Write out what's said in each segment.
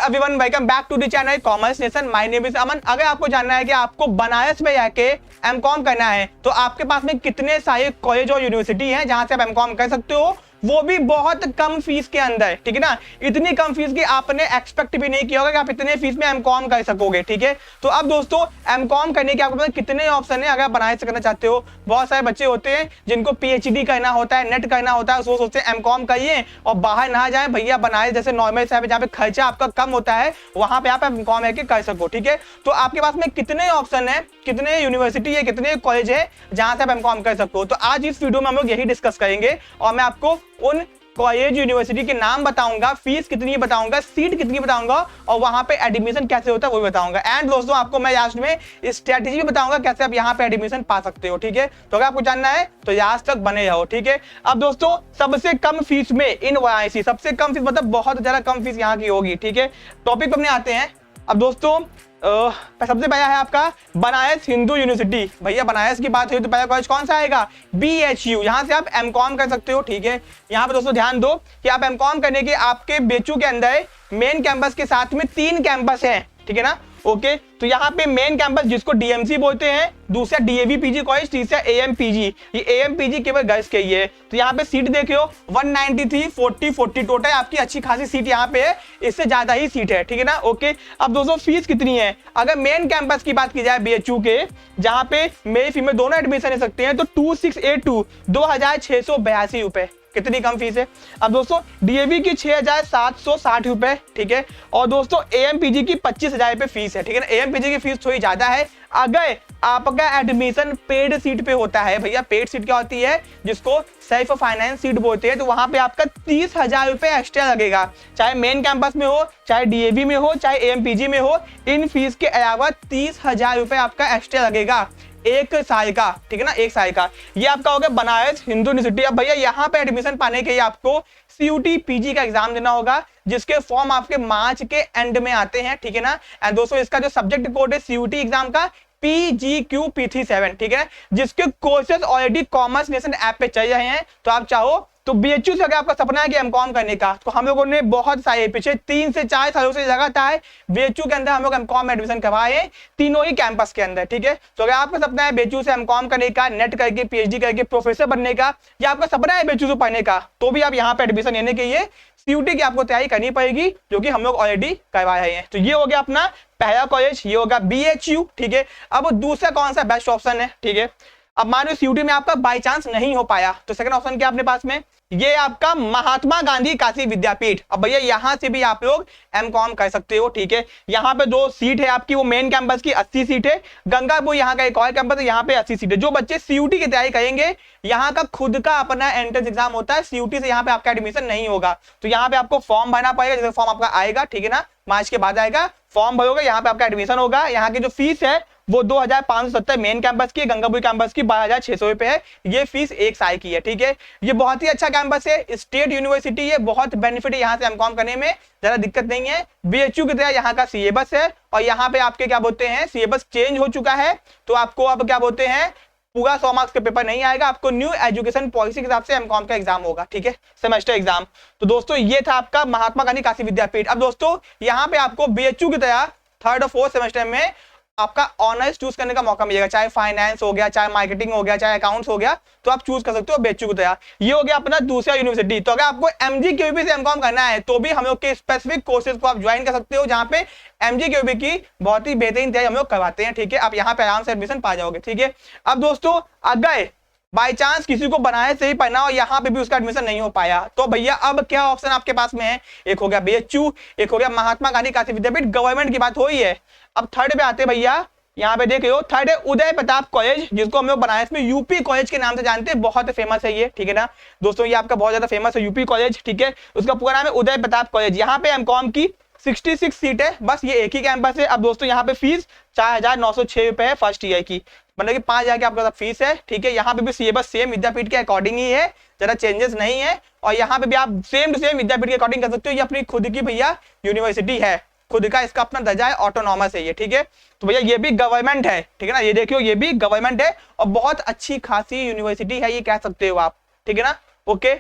Everyone, welcome back to the channel Commerce Nation. My name is Aman. अगर आपको जानना है कि आपको बनारस में जाके एमकॉम करना है तो आपके पास में कितने सारे कॉलेज और यूनिवर्सिटी हैं जहां से आप एमकॉम कर सकते हो, वो भी बहुत कम फीस के अंदर, ठीक है ना। इतनी कम फीस की आपने एक्सपेक्ट भी नहीं किया होगा कि आप इतने फीस में एमकॉम कर सकोगे, ठीक है। तो अब दोस्तों एमकॉम करने के आपके पास कितने ऑप्शन है। अगर बनारस से करना चाहते हो, बहुत सारे बच्चे होते हैं जिनको पीएचडी करना होता है, नेट करना होता है, वो सोचते हैं एमकॉम करिए और बाहर ना जाए भैया, बनारस जैसे नॉर्मल शहर जहाँ पे खर्चा आपका कम होता है वहां पे आप एमकॉम है कर सको, ठीक है। तो आपके पास में कितने ऑप्शन है, कितने यूनिवर्सिटी है, कितने कॉलेज है जहां से आप एमकॉम कर सको। तो आज इस वीडियो में हम लोग यही डिस्कस करेंगे और मैं आपको उन कॉलेज यूनिवर्सिटी के नाम बताऊंगा, फीस कितनी बताऊंगा, सीट कितनी बताऊंगा और वहां पे एडमिशन कैसे होता है वो भी बताऊंगा। एंड दोस्तों आपको मैं लास्ट में स्ट्रेटेजी भी बताऊंगा कैसे आप यहाँ पे एडमिशन पा सकते हो, ठीक है। तो अगर आपको जानना है तो लास्ट तक बने रहो, ठीक है। अब दोस्तों सबसे कम फीस में इन वाराणसी, सबसे कम फीस मतलब बहुत ज्यादा कम फीस यहाँ की होगी, ठीक है। टॉपिक पे अपने आते हैं। अब दोस्तों सबसे पहला है आपका बनारस हिंदू यूनिवर्सिटी। भैया बनारस की बात है तो पहला कॉलेज कौन सा आएगा? BHU। यहाँ से आप एमकॉम कर सकते हो, ठीक है। यहाँ पे दोस्तों ध्यान दो कि आप एमकॉम करने के आपके BHU के अंदर मेन कैंपस के साथ में 3 कैंपस है, ठीक है ना। ओके, तो यहाँ पे मेन कैंपस जिसको DMC बोलते हैं, दूसरा DAV PG कॉलेज, तीसरा AMPG। ये AMPG केवल गर्ल्स के ही है। तो यहाँ पे सीट देखियो 193, 40, 40 टोटल आपकी अच्छी खासी सीट यहाँ पे है, इससे ज्यादा ही सीट है, ठीक है ना। ओके, अब दोस्तों फीस कितनी है? अगर मेन कैंपस की बात की जाए BHU के, जहाँ पे मेल फीमेल दोनों एडमिशन ले सकते हैं, तो 2682 2682 रुपए, कितनी कम फीस है। अब दोस्तों DAV की 6760 रुपए, ठीक है। और दोस्तों AMPG की 25,000 रुपए फीस है, ठीक है ना। AMPG की फीस थोड़ी ज्यादा है अगर आपका एडमिशन पेड सीट पे होता है। भैया पेड सीट क्या होती है? जिसको सेल्फ फाइनेंस सीट बोलते हैं। तो वहां पे आपका 30,000 रुपए एक्स्ट्रा लगेगा, चाहे मेन कैंपस में हो, चाहे DAV में हो, चाहे AMPG में हो। इन फीस के अलावा 30,000 रुपए आपका एक्स्ट्रा लगेगा 1 साल का, ठीक है ना, 1 साल का। ये आपका हो गया बनारस हिंदू यूनिवर्सिटी। अब भैया यहाँ पे एडमिशन पाने के लिए आपको CUT PG का एग्जाम देना होगा, जिसके फॉर्म आपके मार्च के एंड में आते हैं, ठीक है ना। एंड दोस्तों इसका जो सब्जेक्ट कोड है CUT एग्जाम का PGQ-P37, ठीक है, जिसके courses already commerce nation app पे चल रहे हैं। तो आप चाहो तो BHU से अगर आपका सपना है कि एमकॉम करने का, तो हम लोगों ने बहुत सारे पिछले 3 से 4 सालों से लगातार BHU के अंदर हम लोग एमकॉम एडमिशन करवाए हैं, तीनों ही कैंपस के अंदर, ठीक है। तो अगर आपका सपना है BHU से एमकॉम करने का, नेट करके PhD करके प्रोफेसर बनने का, या आपका सपना है BHU से पढ़ने का, तो भी आप यहाँ पे एडमिशन लेने के लिए CUT की आपको तैयारी करनी पड़ेगी, जो कि हम लोग ऑलरेडी करवा रहे हैं। तो ये हो गया अपना पहला कॉलेज, ये होगा BHU, ठीक है। अब दूसरा कौन सा बेस्ट ऑप्शन है, ठीक है। अब मान लो CUT में आपका बाय चांस नहीं हो पाया, तो सेकंड ऑप्शन क्या अपने पास में? ये आपका महात्मा गांधी काशी विद्यापीठ। अब भैया यहाँ से भी आप लोग एमकॉम कर सकते हो, ठीक है। यहाँ पे 2 सीट है आपकी, वो मेन कैंपस की 80 सीट है, गंगापुर यहाँ का एक और कैंपस है, यहाँ पे 80 सीट है। जो बच्चे CUT की तैयारी करेंगे, यहाँ का खुद का अपना एंट्रेंस एग्जाम होता है, CUT से यहाँ पे आपका एडमिशन नहीं होगा। तो यहाँ पे आपको फॉर्म भरना पड़ेगा, जैसे फॉर्म आपका आएगा, ठीक है ना, मार्च के बाद आएगा, फॉर्म भरोगे, यहाँ पे आपका एडमिशन होगा। यहाँ की जो फीस है वो 2570 मेन कैंपस की, गंगापुर कैंपस की 12,600 रुपए है। ये फीस 1 साल की है, ठीक है। ये बहुत ही अच्छा कैंपस है, स्टेट यूनिवर्सिटी है, बहुत बेनिफिट है यहाँ से एमकॉम करने में, ज्यादा दिक्कत नहीं है। BHU की तरह यहाँ का सिलेबस है और यहाँ पे आपके क्या बोलते हैं, सिलेबस चेंज हो चुका है। तो आपको अब क्या बोलते हैं, पूरा 100 मार्क्स का पेपर नहीं आएगा, आपको न्यू एजुकेशन पॉलिसी के हिसाब से एमकॉम का एग्जाम होगा, ठीक है, सेमेस्टर एग्जाम। तो दोस्तों ये था आपका महात्मा गांधी काशी विद्यापीठ। अब दोस्तों यहाँ पे आपको BHU की तरह 3rd और 4th सेमेस्टर में आपका ऑनर्स चूज करने का मौका मिलेगा, चाहे फाइनेंस हो गया, चाहे मार्केटिंग हो गया, चाहे अकाउंट्स हो गया, तो आप चूज कर सकते हो BHU की तरह। ये हो गया अपना दूसरा यूनिवर्सिटी। तो अगर आपको MGQB से एमकॉम करना है तो भी हम लोग के स्पेसिफिक कोर्सेज को आप ज्वाइन कर सकते हो, जहां पे MGQB की बहुत ही बेहतरीन तैयारी हम लोग करवाते हैं, ठीक है। आप यहाँ पे आराम से एडमिशन पा जाओगे, ठीक है। अब दोस्तों अगर बाई चांस किसी को बनाए से ही पढ़ना और यहाँ पे भी उसका एडमिशन नहीं हो पाया, तो भैया अब क्या ऑप्शन आपके पास में है? एक हो गया BHU, एक हो गया महात्मा गांधी काशी विद्यापीठ, गवर्नमेंट की बात हो ही है। अब थर्ड पे आते भैया, यहाँ पे देख लो, थर्ड है उदय प्रताप कॉलेज, जिसको हम लोग बनारस में UP कॉलेज के नाम से जानते हैं, बहुत फेमस है ये, ठीक है ना दोस्तों। ये आपका बहुत ज्यादा फेमस है UP कॉलेज, ठीक है। उसका पूरा नाम है उदय प्रताप कॉलेज। यहाँ पे एमकॉम की 66 सीट है, बस ये एक ही कैंपस है। अब दोस्तों यहाँ पे फीस 4,906 रुपए है फर्स्ट ईयर की, मतलब कि 5,000 की आपका फीस है, ठीक है। यहाँ पे भी सिलेबस सेम विद्यापीठ के अकॉर्डिंग ही है, ज्यादा चेंजेस नहीं है। और यहाँ पे भी आप सेम टू सेम विद्यापीठ के अकॉर्डिंग कर सकते हो। ये अपनी खुद की भैया यूनिवर्सिटी है, खुद का इसका अपना दर्जा है, ऑटोनॉमस है ये, ठीक है। तो भैया ये भी गवर्नमेंट है, ठीक है ना, ये देखियो ये भी गवर्नमेंट है और बहुत अच्छी खासी यूनिवर्सिटी है, ये कह सकते हो आप, ठीक है ना। ओके,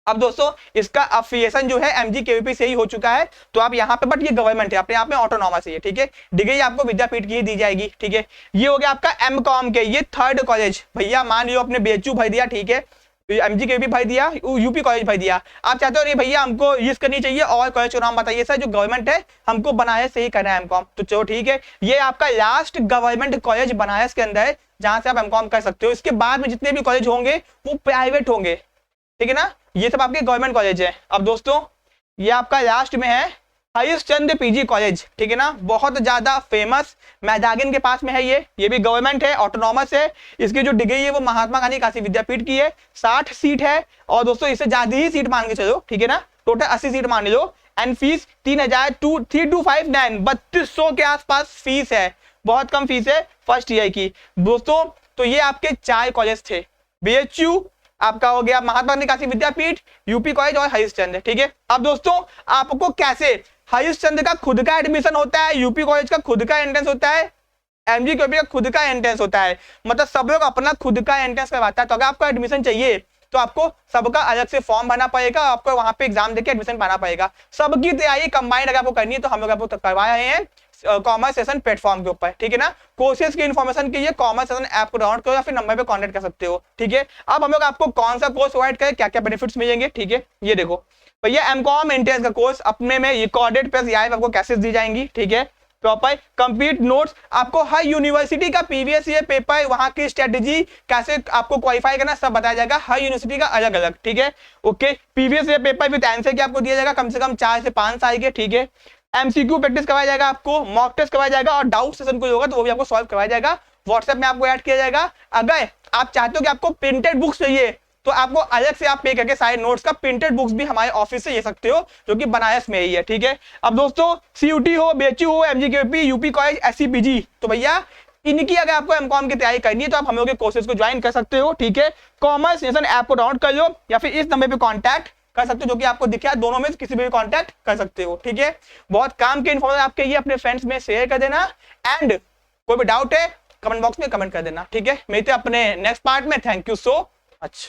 अब दोस्तों इसका अफिलिएशन जो है MGKVP से ही हो चुका है, तो आप यहाँ पे, बट ये गवर्नमेंट है, अपने आप में ऑटोनॉमस है, ठीक है। डिग्री आपको विद्यापीठ की ही दी जाएगी, ठीक है। ये हो गया आपका MCOM के, ये 3rd कॉलेज। भैया मान लियो अपने BHU भर दिया, ठीक है, MGKVP भर दिया, यूपी कॉलेज भर दिया, आप चाहते हो नहीं भैया हमको ये करनी चाहिए और कॉलेज का नाम बताइए, सर जो गवर्नमेंट है हमको बनारस से ही करना है MCOM, तो चलो ठीक है, ये आपका लास्ट गवर्नमेंट कॉलेज बनारस के अंदर है जहां से आप MCOM कर सकते हो। इसके बाद में जितने भी कॉलेज होंगे वो प्राइवेट होंगे, ठीक है ना, ये सब आपके गवर्नमेंट कॉलेज है। अब दोस्तों ये आपका लास्ट में है हरीशचंद्र PG कॉलेज, ठीक है ना, बहुत ज्यादा फेमस, मैदागिन के पास में है ये भी गवर्नमेंट है, ऑटोनॉमस है। इसकी जो डिग्री है वो महात्मा गांधी काशी विद्यापीठ की है, 60 सीट है, और दोस्तों इससे ज्यादा ही सीट मान के चलो, ठीक है ना, टोटल 80 सीट मान लो, एंड फीस 3259 3200 के आसपास फीस है, बहुत कम फीस है फर्स्ट ईयर की दोस्तों। तो ये आपके 4 कॉलेज थे, BHU आपका हो गया, महात्मा गांधी काशी विद्यापीठ, यूपी कॉलेज और हरीशचंद्र, ठीक है। अब दोस्तों आपको कैसे, हरीशचंद्र का खुद का एडमिशन होता है, यूपी कॉलेज का खुद का एंट्रेंस होता है, MGKVP का खुद का एंट्रेंस होता है, मतलब सब लोग अपना खुद का एंट्रेंस करवाता है। तो अगर आपको एडमिशन चाहिए तो आपको सबका अलग से फॉर्म भरना पड़ेगा, आपको वहां पे एग्जाम देके एडमिशन पाना पड़ेगा, सबकी तैयारी कंबाइंड अगर आपको करनी है तो हम लोग आपको करवा रहे हैं कॉमर्स सेशन प्लेटफॉर्म के ऊपर, ठीक है ना। कोर्सेज की इन्फॉर्मेशन के लिए कॉमर्स सेशन ऐप को डाउनलोड करो या फिर नंबर पे कांटेक्ट कर सकते हो, ठीक है। अब हम लोग आपको कौन सा कोर्स प्रोवाइड करें, क्या क्या बेनिफिट्स मिलेंगे, ठीक है, ये देखो भैया MCOM एंट्रेंस का कोर्स, अपने में रिकॉर्डेड प्लस लाइव आपको कैसेज दी जाएंगी, ठीक है, प्रॉपर कंप्लीट नोट्स, आपको हर यूनिवर्सिटी का प्रीवियस ईयर पेपर, वहां की स्ट्रेटेजी कैसे आपको क्वालिफाई करना सब बताया जाएगा, हर यूनिवर्सिटी का अलग अलग, ठीक है, okay. Previous year paper with answer की आपको दिया जाएगा कम से कम 4 से 5 साल के, ठीक है। MCQ प्रैक्टिस करवाया जाएगा, आपको मॉक टेस्ट करवाया जाएगा, और डाउट सेशन कोई होगा तो वो भी आपको सॉल्व करवाया जाएगा, व्हाट्सएप में आपको ऐड किया जाएगा। अगर आप चाहते हो कि आपको प्रिंटेड बुक्स चाहिए तो आपको अलग से आप पे करके सारे नोट्स का प्रिंटेड बुक्स भी हमारे ऑफिस से ले सकते हो, जो कि बनारस में ही है, ठीक है। अब दोस्तों CUT हो, BHU हो, MGKVP, यूपी कॉलेज, SCPG, तो भैया इनकी अगर आपको MCOM की तैयारी करनी है तो आप हम लोग के कोर्सेज को ज्वाइन कर सकते हो, ठीक है। कॉमर्स नेशन ऐप को डाउनलोड कर लो या फिर इस नंबर पे कांटेक्ट कर सकते हो जो कि आपको दिखा, दोनों में किसी भी कांटेक्ट कर सकते हो, ठीक है। बहुत काम के इन्फॉर्मेशन आपके ये अपने फ्रेंड्स में शेयर कर देना, एंड कोई भी डाउट है कमेंट बॉक्स में कमेंट कर देना, ठीक है। मिलते हैं अपने नेक्स्ट पार्ट में, थैंक यू सो मच।